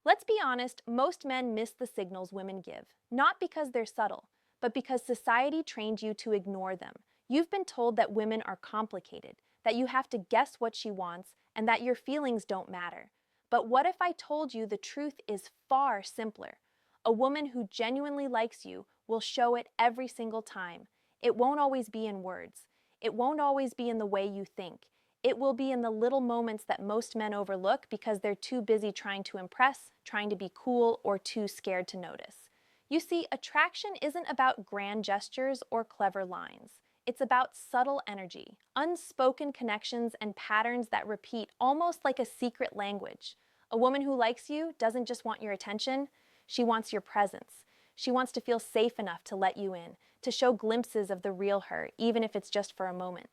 Let's be honest, most men miss the signals women give, not because they're subtle, but because society trained you to ignore them. You've been told that women are complicated, that you have to guess what she wants, and that your feelings don't matter. But what if I told you the truth is far simpler? A woman who genuinely likes you will show it every single time. It won't always be in words. It won't always be in the way you think. It will be in the little moments that most men overlook because they're too busy trying to impress, trying to be cool, or too scared to notice. You see, attraction isn't about grand gestures or clever lines. It's about subtle energy, unspoken connections, and patterns that repeat almost like a secret language. A woman who likes you doesn't just want your attention, she wants your presence. She wants to feel safe enough to let you in, to show glimpses of the real her, even if it's just for a moment.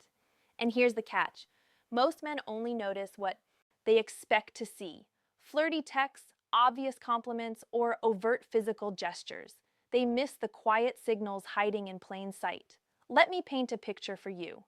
And here's the catch. Most men only notice what they expect to see: flirty texts, obvious compliments, or overt physical gestures. They miss the quiet signals hiding in plain sight. Let me paint a picture for you.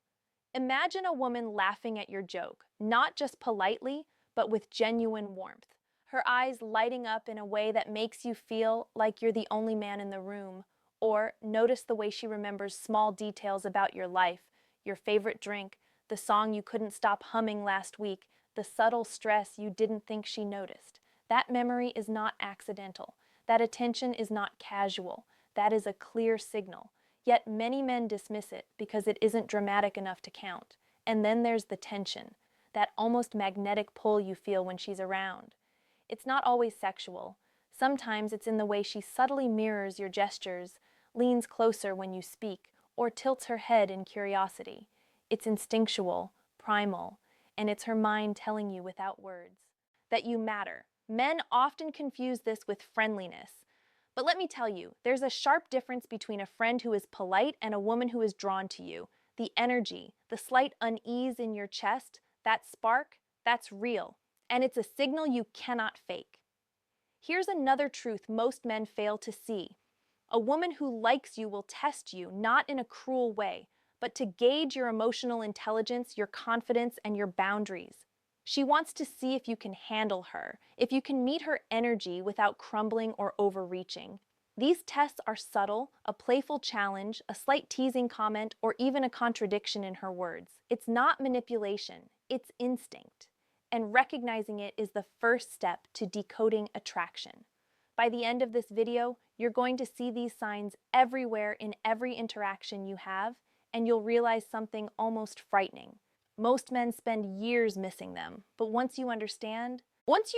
Imagine a woman laughing at your joke, not just politely, but with genuine warmth. Her eyes lighting up in a way that makes you feel like you're the only man in the room. Or notice the way she remembers small details about your life, your favorite drink, the song you couldn't stop humming last week, the subtle stress you didn't think she noticed. That memory is not accidental. That attention is not casual. That is a clear signal. Yet many men dismiss it because it isn't dramatic enough to count. And then there's the tension, that almost magnetic pull you feel when she's around. It's not always sexual. Sometimes it's in the way she subtly mirrors your gestures, leans closer when you speak, or tilts her head in curiosity. It's instinctual, primal, and it's her mind telling you without words that you matter. Men often confuse this with friendliness. But let me tell you, there's a sharp difference between a friend who is polite and a woman who is drawn to you. The energy, the slight unease in your chest, that spark, that's real. And it's a signal you cannot fake. Here's another truth most men fail to see. A woman who likes you will test you, not in a cruel way, but to gauge your emotional intelligence, your confidence, and your boundaries. She wants to see if you can handle her, if you can meet her energy without crumbling or overreaching. These tests are subtle, a playful challenge, a slight teasing comment, or even a contradiction in her words. It's not manipulation, it's instinct. And recognizing it is the first step to decoding attraction. By the end of this video, you're going to see these signs everywhere in every interaction you have, and you'll realize something almost frightening. Most men spend years missing them, but once you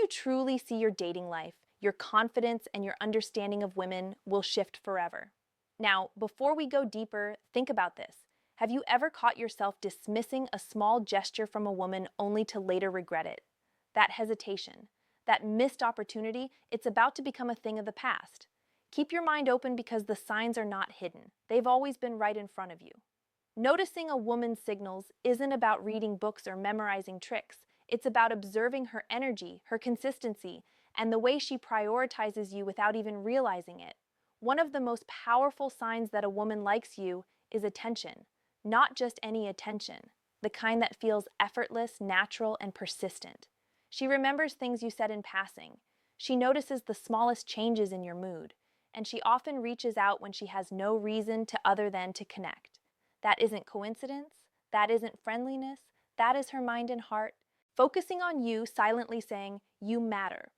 truly see your dating life, your confidence and your understanding of women will shift forever. Now, before we go deeper, think about this. Have you ever caught yourself dismissing a small gesture from a woman only to later regret it? That hesitation, that missed opportunity, it's about to become a thing of the past. Keep your mind open because the signs are not hidden. They've always been right in front of you. Noticing a woman's signals isn't about reading books or memorizing tricks. It's about observing her energy, her consistency, and the way she prioritizes you without even realizing it. One of the most powerful signs that a woman likes you is attention. Not just any attention, the kind that feels effortless, natural, and persistent. She remembers things you said in passing. She notices the smallest changes in your mood, and she often reaches out when she has no reason other than to connect. That isn't coincidence, that isn't friendliness, that is her mind and heart, focusing on you, silently saying, "You matter."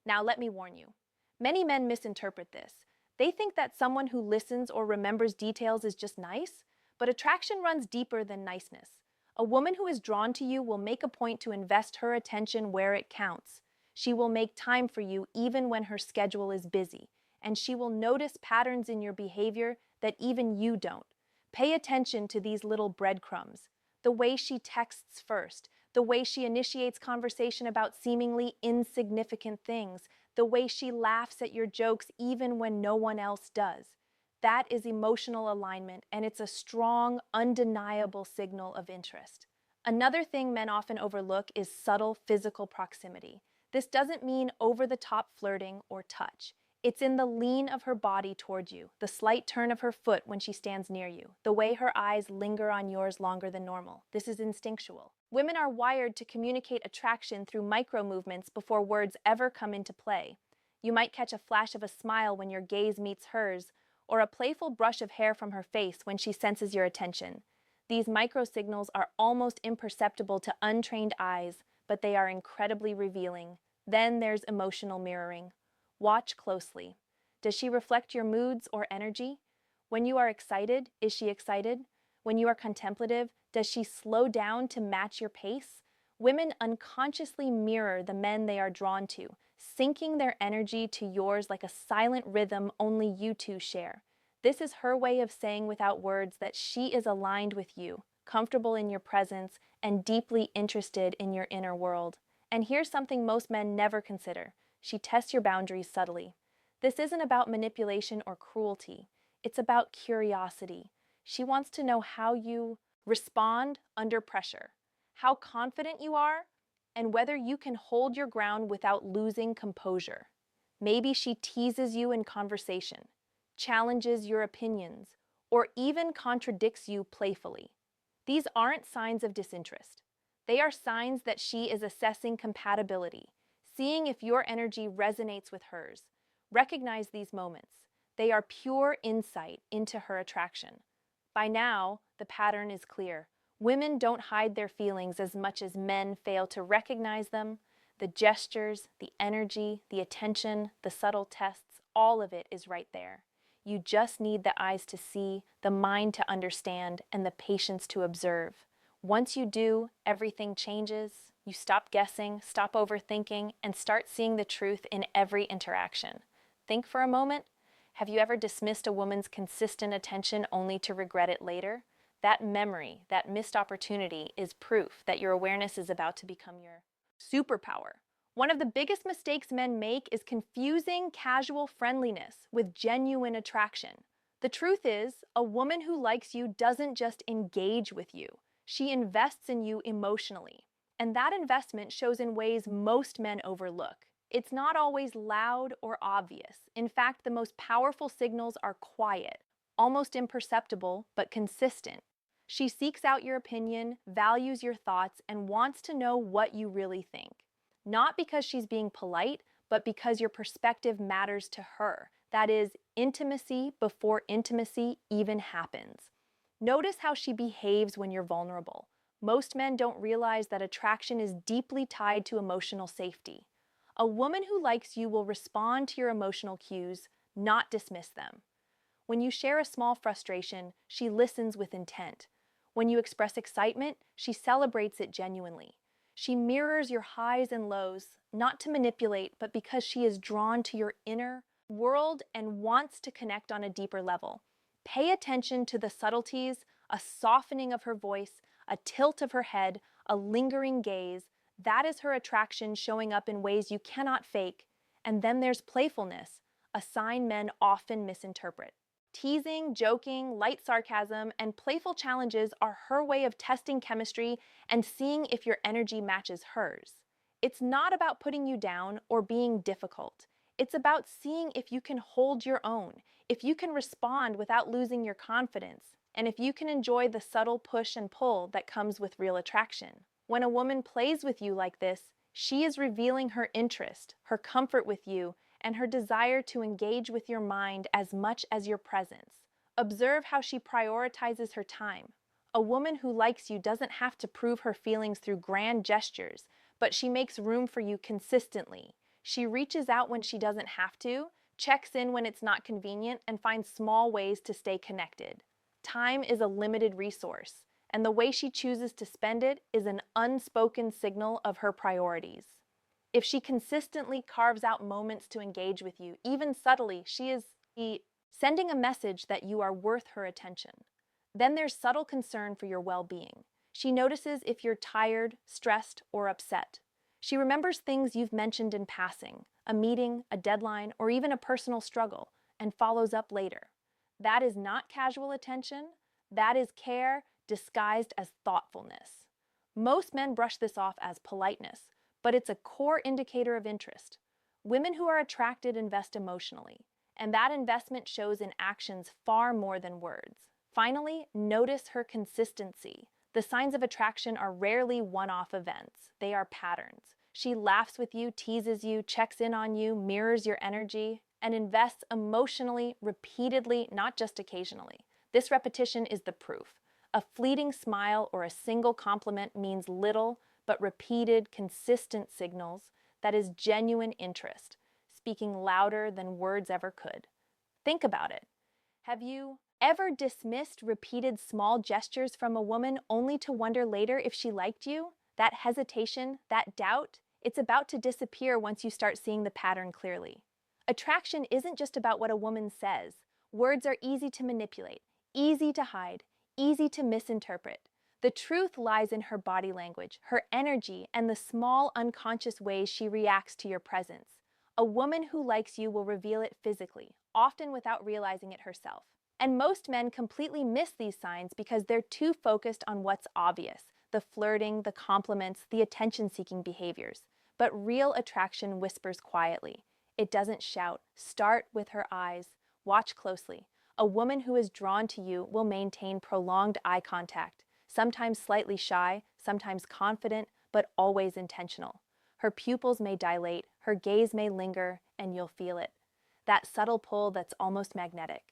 Now let me warn you, many men misinterpret this. They think that someone who listens or remembers details is just nice, but attraction runs deeper than niceness. A woman who is drawn to you will make a point to invest her attention where it counts. She will make time for you even when her schedule is busy, and she will notice patterns in your behavior that even you don't. Pay attention to these little breadcrumbs. The way she texts first, the way she initiates conversation about seemingly insignificant things, the way she laughs at your jokes even when no one else does. That is emotional alignment, and it's a strong, undeniable signal of interest. Another thing men often overlook is subtle physical proximity. This doesn't mean over-the-top flirting or touch. It's in the lean of her body toward you, the slight turn of her foot when she stands near you, the way her eyes linger on yours longer than normal. This is instinctual. Women are wired to communicate attraction through micro movements before words ever come into play. You might catch a flash of a smile when your gaze meets hers, or a playful brush of hair from her face when she senses your attention. These microsignals are almost imperceptible to untrained eyes, but they are incredibly revealing. Then there's emotional mirroring. Watch closely. Does she reflect your moods or energy? When you are excited, is she excited? When you are contemplative, does she slow down to match your pace? Women unconsciously mirror the men they are drawn to, syncing their energy to yours like a silent rhythm only you two share. This is her way of saying without words that she is aligned with you, comfortable in your presence, and deeply interested in your inner world. And here's something most men never consider. She tests your boundaries subtly. This isn't about manipulation or cruelty. It's about curiosity. She wants to know how you respond under pressure, how confident you are, and whether you can hold your ground without losing composure. Maybe she teases you in conversation, challenges your opinions, or even contradicts you playfully. These aren't signs of disinterest. They are signs that she is assessing compatibility, seeing if your energy resonates with hers. Recognize these moments. They are pure insight into her attraction. By now, the pattern is clear. Women don't hide their feelings as much as men fail to recognize them. The gestures, the energy, the attention, the subtle tests, all of it is right there. You just need the eyes to see, the mind to understand, and the patience to observe. Once you do, everything changes. You stop guessing, stop overthinking, and start seeing the truth in every interaction. Think for a moment. Have you ever dismissed a woman's consistent attention only to regret it later? That memory, that missed opportunity, is proof that your awareness is about to become your superpower. One of the biggest mistakes men make is confusing casual friendliness with genuine attraction. The truth is, a woman who likes you doesn't just engage with you, she invests in you emotionally. And that investment shows in ways most men overlook. It's not always loud or obvious. In fact, the most powerful signals are quiet, almost imperceptible, but consistent. She seeks out your opinion, values your thoughts, and wants to know what you really think. Not because she's being polite, but because your perspective matters to her. That is, intimacy before intimacy even happens. Notice how she behaves when you're vulnerable. Most men don't realize that attraction is deeply tied to emotional safety. A woman who likes you will respond to your emotional cues, not dismiss them. When you share a small frustration, she listens with intent. When you express excitement, she celebrates it genuinely. She mirrors your highs and lows, not to manipulate, but because she is drawn to your inner world and wants to connect on a deeper level. Pay attention to the subtleties, a softening of her voice, a tilt of her head, a lingering gaze. That is her attraction showing up in ways you cannot fake. And then there's playfulness, a sign men often misinterpret. Teasing, joking, light sarcasm, and playful challenges are her way of testing chemistry and seeing if your energy matches hers. It's not about putting you down or being difficult. It's about seeing if you can hold your own, if you can respond without losing your confidence, and if you can enjoy the subtle push and pull that comes with real attraction. When a woman plays with you like this, she is revealing her interest, her comfort with you, and her desire to engage with your mind as much as your presence. Observe how she prioritizes her time. A woman who likes you doesn't have to prove her feelings through grand gestures, but she makes room for you consistently. She reaches out when she doesn't have to, checks in when it's not convenient, and finds small ways to stay connected. Time is a limited resource, and the way she chooses to spend it is an unspoken signal of her priorities. If she consistently carves out moments to engage with you, even subtly, she is sending a message that you are worth her attention. Then there's subtle concern for your well-being. She notices if you're tired, stressed, or upset. She remembers things you've mentioned in passing, a meeting, a deadline, or even a personal struggle, and follows up later. That is not casual attention. That is care disguised as thoughtfulness. Most men brush this off as politeness, but it's a core indicator of interest. Women who are attracted invest emotionally, and that investment shows in actions far more than words. Finally, notice her consistency. The signs of attraction are rarely one-off events. They are patterns. She laughs with you, teases you, checks in on you, mirrors your energy, and invests emotionally, repeatedly, not just occasionally. This repetition is the proof. A fleeting smile or a single compliment means little, but repeated, consistent signals that is genuine interest, speaking louder than words ever could. Think about it. Have you ever dismissed repeated small gestures from a woman only to wonder later if she liked you? That hesitation, that doubt, it's about to disappear once you start seeing the pattern clearly. Attraction isn't just about what a woman says. Words are easy to manipulate, easy to hide, easy to misinterpret. The truth lies in her body language, her energy, and the small unconscious ways she reacts to your presence. A woman who likes you will reveal it physically, often without realizing it herself. And most men completely miss these signs because they're too focused on what's obvious, the flirting, the compliments, the attention-seeking behaviors. But real attraction whispers quietly. It doesn't shout. Start with her eyes. Watch closely. A woman who is drawn to you will maintain prolonged eye contact, sometimes slightly shy, sometimes confident, but always intentional. Her pupils may dilate, her gaze may linger, and you'll feel it. That subtle pull that's almost magnetic.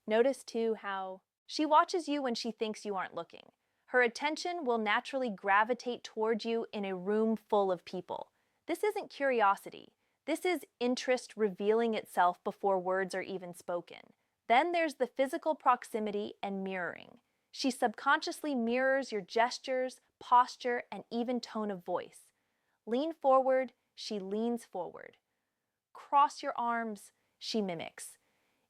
Notice, too, how she watches you when she thinks you aren't looking. Her attention will naturally gravitate toward you in a room full of people. This isn't curiosity. This is interest revealing itself before words are even spoken. Then there's the physical proximity and mirroring. She subconsciously mirrors your gestures, posture, and even tone of voice. Lean forward, she leans forward. Cross your arms, she mimics.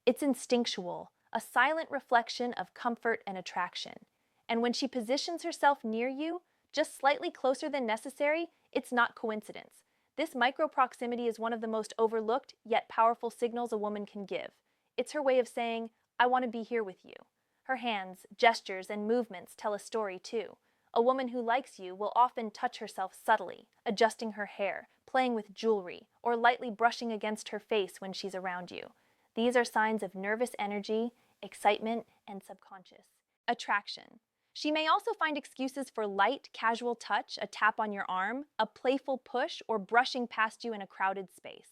It's instinctual, a silent reflection of comfort and attraction. And when she positions herself near you, just slightly closer than necessary, it's not coincidence. This micro-proximity is one of the most overlooked, yet powerful signals a woman can give. It's her way of saying, I want to be here with you. Her hands, gestures, and movements tell a story too. A woman who likes you will often touch herself subtly, adjusting her hair, playing with jewelry, or lightly brushing against her face when she's around you. These are signs of nervous energy, excitement, and subconscious attraction. She may also find excuses for light, casual touch, a tap on your arm, a playful push, or brushing past you in a crowded space.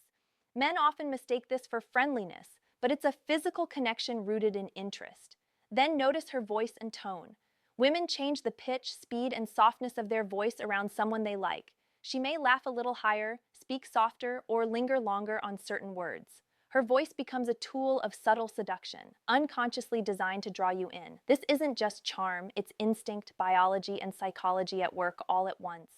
Men often mistake this for friendliness, but it's a physical connection rooted in interest. Then notice her voice and tone. Women change the pitch, speed, and softness of their voice around someone they like. She may laugh a little higher, speak softer, or linger longer on certain words. Her voice becomes a tool of subtle seduction, unconsciously designed to draw you in. This isn't just charm, it's instinct, biology, and psychology at work all at once.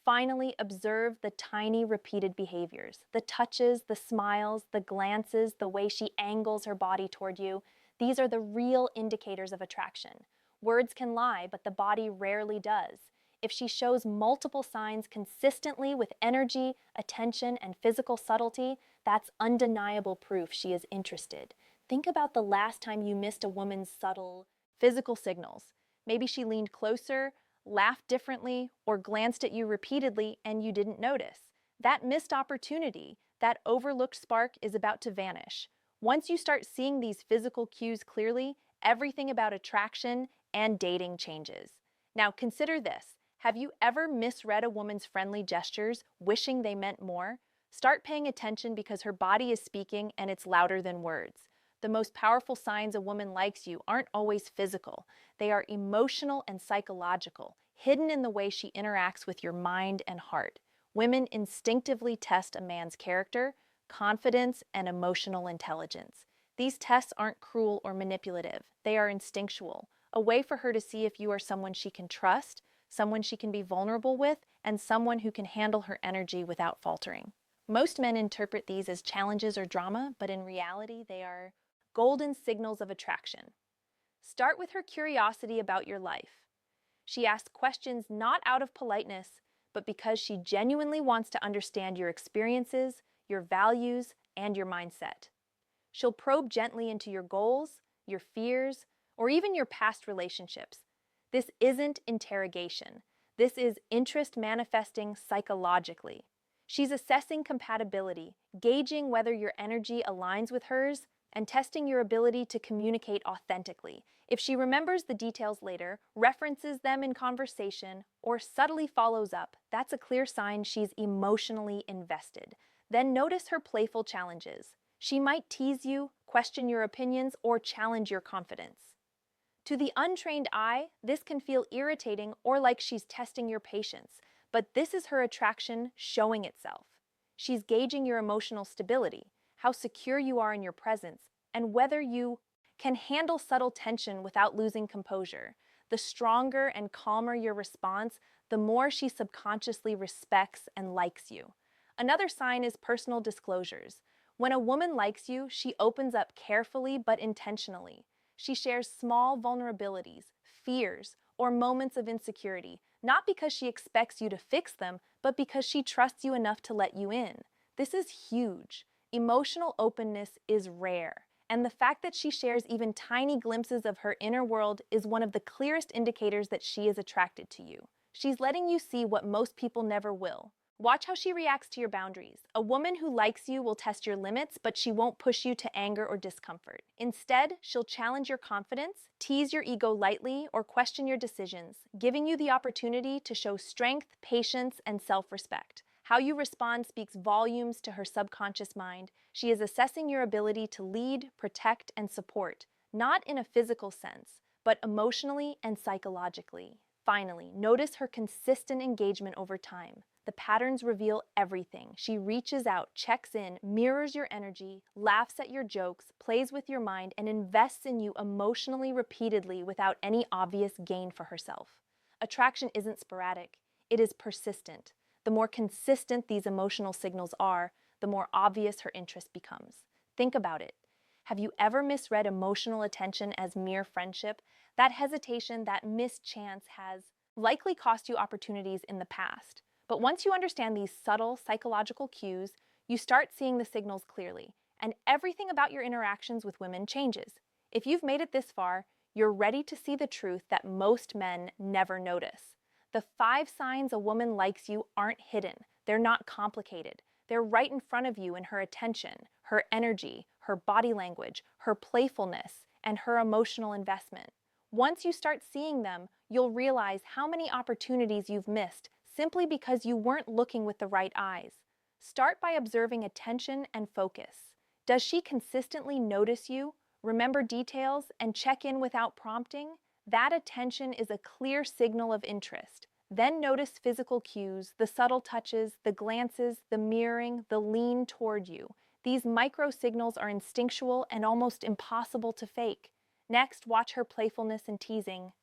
Finally, observe the tiny repeated behaviors, the touches, the smiles, the glances, the way she angles her body toward you. These are the real indicators of attraction. Words can lie, but the body rarely does. If she shows multiple signs consistently with energy, attention, and physical subtlety, that's undeniable proof she is interested. Think about the last time you missed a woman's subtle physical signals. Maybe she leaned closer, laughed differently, or glanced at you repeatedly and you didn't notice. That missed opportunity, that overlooked spark is about to vanish. Once you start seeing these physical cues clearly, everything about attraction and dating changes. Now consider this. Have you ever misread a woman's friendly gestures, wishing they meant more? Start paying attention because her body is speaking and it's louder than words. The most powerful signs a woman likes you aren't always physical. They are emotional and psychological, hidden in the way she interacts with your mind and heart. Women instinctively test a man's character, confidence, and emotional intelligence. These tests aren't cruel or manipulative. They are instinctual, a way for her to see if you are someone she can trust, someone she can be vulnerable with, and someone who can handle her energy without faltering. Most men interpret these as challenges or drama, but in reality, they are golden signals of attraction. Start with her curiosity about your life. She asks questions not out of politeness, but because she genuinely wants to understand your experiences, your values, and your mindset. She'll probe gently into your goals, your fears, or even your past relationships. This isn't interrogation. This is interest manifesting psychologically. She's assessing compatibility, gauging whether your energy aligns with hers, and testing your ability to communicate authentically. If she remembers the details later, references them in conversation, or subtly follows up, that's a clear sign she's emotionally invested. Then notice her playful challenges. She might tease you, question your opinions, or challenge your confidence. To the untrained eye, this can feel irritating or like she's testing your patience, but this is her attraction showing itself. She's gauging your emotional stability, how secure you are in your presence, and whether you can handle subtle tension without losing composure. The stronger and calmer your response, the more she subconsciously respects and likes you. Another sign is personal disclosures. When a woman likes you, she opens up carefully but intentionally. She shares small vulnerabilities, fears, or moments of insecurity, not because she expects you to fix them, but because she trusts you enough to let you in. This is huge. Emotional openness is rare, and the fact that she shares even tiny glimpses of her inner world is one of the clearest indicators that she is attracted to you. She's letting you see what most people never will. Watch how she reacts to your boundaries. A woman who likes you will test your limits, but she won't push you to anger or discomfort. Instead, she'll challenge your confidence, tease your ego lightly, or question your decisions, giving you the opportunity to show strength, patience, and self-respect. How you respond speaks volumes to her subconscious mind. She is assessing your ability to lead, protect, and support, not in a physical sense, but emotionally and psychologically. Finally, notice her consistent engagement over time. The patterns reveal everything. She reaches out, checks in, mirrors your energy, laughs at your jokes, plays with your mind, and invests in you emotionally repeatedly without any obvious gain for herself. Attraction isn't sporadic, it is persistent. The more consistent these emotional signals are, the more obvious her interest becomes. Think about it. Have you ever misread emotional attention as mere friendship? That hesitation, that missed chance has likely cost you opportunities in the past. But once you understand these subtle psychological cues, you start seeing the signals clearly, and everything about your interactions with women changes. If you've made it this far, you're ready to see the truth that most men never notice. The 5 signs a woman likes you aren't hidden. They're not complicated. They're right in front of you in her attention, her energy, her body language, her playfulness, and her emotional investment. Once you start seeing them, you'll realize how many opportunities you've missed simply because you weren't looking with the right eyes. Start by observing attention and focus. Does she consistently notice you, remember details, and check in without prompting? That attention is a clear signal of interest. Then notice physical cues, the subtle touches, the glances, the mirroring, the lean toward you. These micro signals are instinctual and almost impossible to fake. Next, watch her playfulness and teasing.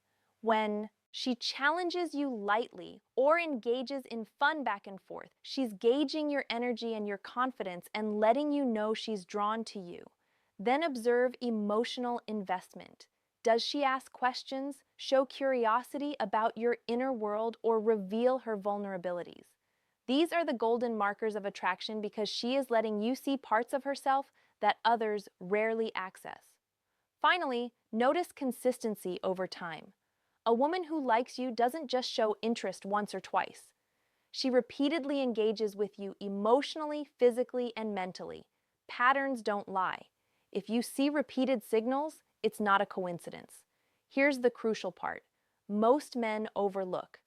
When she challenges you lightly or engages in fun back and forth, she's gauging your energy and your confidence and letting you know she's drawn to you. Then observe emotional investment. Does she ask questions, show curiosity about your inner world, or reveal her vulnerabilities? These are the golden markers of attraction because she is letting you see parts of herself that others rarely access. Finally, notice consistency over time. A woman who likes you doesn't just show interest once or twice. She repeatedly engages with you emotionally, physically, and mentally. Patterns don't lie. If you see repeated signals, it's not a coincidence. Here's the crucial part. Most men overlook.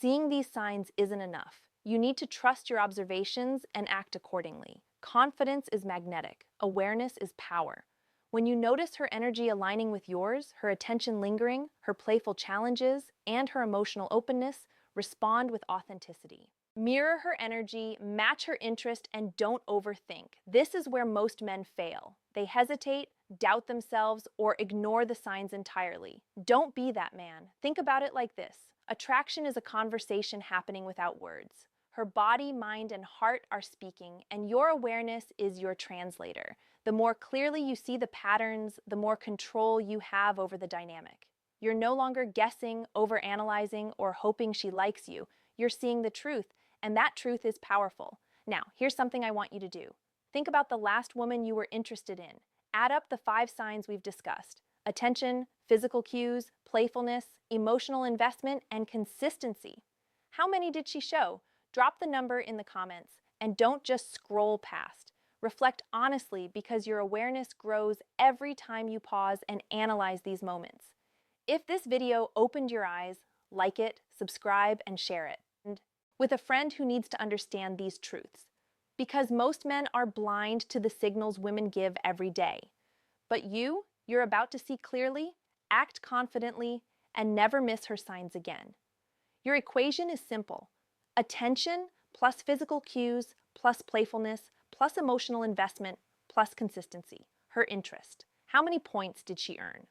Seeing these signs isn't enough. You need to trust your observations and act accordingly. Confidence is magnetic. Awareness is power. When you notice her energy aligning with yours, her attention lingering, her playful challenges, and her emotional openness, respond with authenticity. Mirror her energy, match her interest, and don't overthink. This is where most men fail. They hesitate, doubt themselves, or ignore the signs entirely. Don't be that man. Think about it like this. Attraction is a conversation happening without words. Her body, mind, and heart are speaking, and your awareness is your translator. The more clearly you see the patterns, the more control you have over the dynamic. You're no longer guessing, overanalyzing, or hoping she likes you. You're seeing the truth, and that truth is powerful. Now, here's something I want you to do. Think about the last woman you were interested in. Add up the 5 signs we've discussed: attention, physical cues, playfulness, emotional investment, and consistency. How many did she show? Drop the number in the comments, and don't just scroll past. Reflect honestly because your awareness grows every time you pause and analyze these moments. If this video opened your eyes, like it, subscribe, and share it. And with a friend who needs to understand these truths. Because most men are blind to the signals women give every day. But you're about to see clearly, act confidently, and never miss her signs again. Your equation is simple. Attention plus physical cues plus playfulness plus emotional investment plus consistency. Her interest. How many points did she earn?